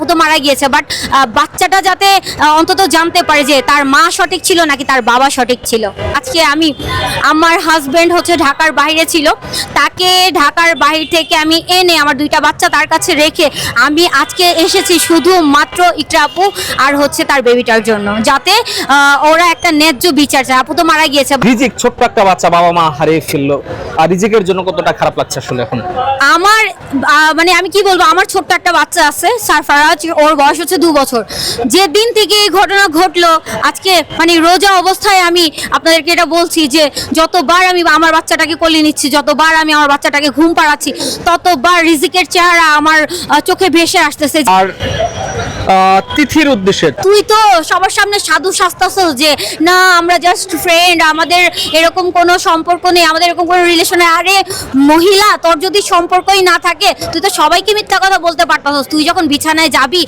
আপু তো মারা গিয়েছে, বাট বাচ্চাটা যাতে অন্তত জানতে পারে যে তার মা সঠিক ছিল নাকি তার বাবা সঠিক ছিল। আজকে আমার হাজবেন্ড হচ্ছে ঢাকার বাইরে ছিল, তাকে ঢাকার বাইরে থেকে আমি এনে আমার দুইটা বাচ্চা তার কাছে রেখে আমি আজকে এসেছি শুধুমাত্র ইকরা আপু আর হচ্ছে তার বেবিটার জন্য, যাতে ওরা একটা ন্যায্য বিচার চায়। আপু তো মারা গিয়েছে। রিজিক ছোট্ট একটা বাচ্চা বাবা মা হারিয়ে ফেললো, আর রিজিকের জন্য কতটা খারাপ লাগছে আসলে এখন? আমার মানে আমি কি বলবো, আমার ছোট্ট একটা বাচ্চা আছে সারফারাজ, ওর বয়স হচ্ছে 2 বছর। যে দিন থেকে এই ঘটনা ঘটলো, আজকে মানে রোজা অবস্থায় আমি আপনাদেরকে এটা বলছি যে যতবার আমি আমার বাচ্চাটাকে কোলে নিচ্ছি, যতবার আমি আমার বাচ্চাটাকে ঘুম পাড়াচ্ছি, ততবার রিজিকের চেহারা আমার চোখে ভেসে আসতেছে। আর তিথির উদ্দেশ্যে তুই তো সবার সামনে সাধু সাজতাছস যে না আমরা জাস্ট ফ্রেন্ড, আমাদের এরকম কোনো সম্পর্ক নেই, আমাদের এরকম কোনো রিলেশন নেই। আরে মহিলা, তোর যদি সম্পর্কই না থাকে তুই তো সবাইকে মিথ্যা কথা বলতে পারতাছস। তুই যখন বিছানায় যাবি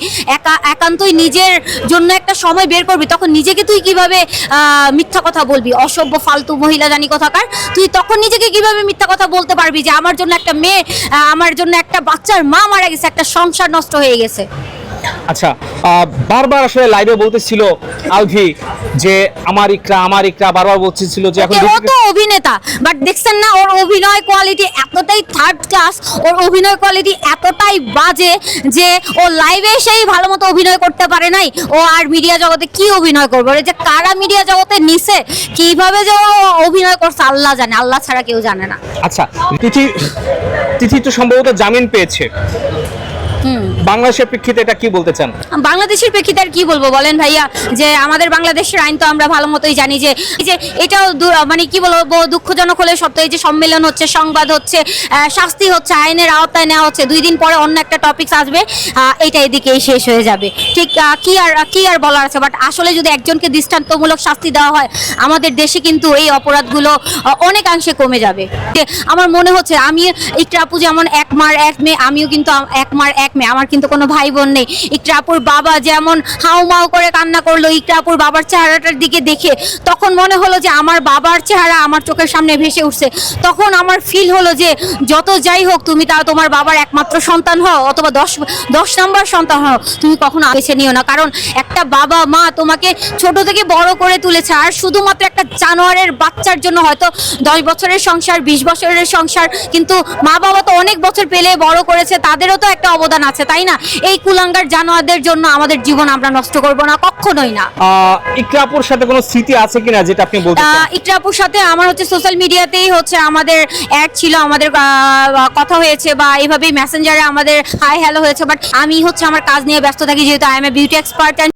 একান্তই নিজের জন্য একটা সময় বের করবি, তখন নিজেকে তুই কিভাবে মিথ্যা কথা বলবি? অসভ্য ফালতু মহিলা জানি কোথাকার। তুই তখন নিজেকে কিভাবে মিথ্যা কথা বলতে পারবি যে আমার জন্য একটা মেয়ে, আমার জন্য একটা বাচ্চার মা মারা গেছে, একটা সংসার নষ্ট হয়ে গেছে? আচ্ছা, বারবার আসলে লাইভে বলতেছিল আলভি যে আমার ইকরা বারবার বলতেছিল যে এখন ও তো অভিনেতা, বাট দেখছেন না ওর অভিনয় কোয়ালিটি এতটাই থার্ড ক্লাস, ওর অভিনয় কোয়ালিটি এতটাই বাজে যে ও লাইভে এসেই ভালো মতো অভিনয় করতে পারে নাই, ও আর মিডিয়া জগতে কি অভিনয় করবে? ওর যে কারা মিডিয়া জগতে নিছে, কিভাবে যে ও অভিনয় করছে আল্লাহ জানে, আল্লাহ ছাড়া কেউ জানে না। আচ্ছা, তিথি তো সম্ভবত জামিন পেয়েছে, বাংলাদেশের প্রেক্ষিতে এটা কি বলতে চান? বাংলাদেশের প্রেক্ষিতে আর কি বলবো বলেন ভাইয়া, যে আমাদের বাংলাদেশের আইন তো আমরা ভালো মতোই জানি যে এটাও মানে কি বলবো, দুঃখজনক হলে সত্য, এই যে সম্মেলন হচ্ছে, সংবাদ হচ্ছে, শাস্তি হচ্ছে, আইনের আওতায় নেওয়া হচ্ছে, 2 দিন পরে অন্য একটা টপিকস আসবে, এটা এদিকেই শেষ হয়ে যাবে। ঠিক কি আর বলার আছে? বাট আসলে যদি একজনকে দৃষ্টান্তমূলক শাস্তি দেওয়া হয়, আমাদের দেশে কিন্তু এই অপরাধগুলো অনেকাংশে কমে যাবে। আমার মনে হচ্ছে আমি ইকরা আপু যেমন এক মার এক মেয়ে, আমিও কিন্তু এক মার এক মেয়ে, আমার কিন্তু কোনো ভাই বোন নেই। ইকরা আপুর বাবা যেমন হাউমাউ করে কান্না করলো ইকরা আপুর বাবার চেহারাটার দিকে দেখে, তখন মনে হলো যে আমার বাবার চেহারা আমার চোখের সামনে ভেসে উঠছে। তখন আমার ফিল হলো যে যত যাই হোক, তুমি তোমার বাবার একমাত্র সন্তান হও অথবা 10 নম্বর সন্তান হও, তুমি কখনো বেছে নিও না। কারণ একটা বাবা মা তোমাকে ছোট থেকে বড় করে তুলেছে, আর শুধুমাত্র একটা জানোয়ারের বাচ্চার জন্য হয়তো 10 বছরের সংসার, 20 বছরের সংসার, কিন্তু মা বাবা তো অনেক বছর পেলে বড় করেছে, তাদেরও তো একটা অবদান আছে, তাই না? এই কুলাঙ্গার জানোয়ারদের জন্য আমাদের জীবন আমরা নষ্ট করব না, কখনোই না। ইকরা আপুর সাথে কোনো স্মৃতি আছে কিনা যেটা আপনি বলতে চান? ইকরা আপুর সাথে আমার হচ্ছে সোশ্যাল মিডিয়াতেই হচ্ছে আমাদের অ্যাড ছিল, আমাদের কথা হয়েছে, বা এইভাবেই মেসেঞ্জারে আমাদের হাই হ্যালো হয়েছে, বাট আমি হচ্ছে আমার কাজ নিয়ে ব্যস্ত থাকি, যেহেতু I M A beauty expert.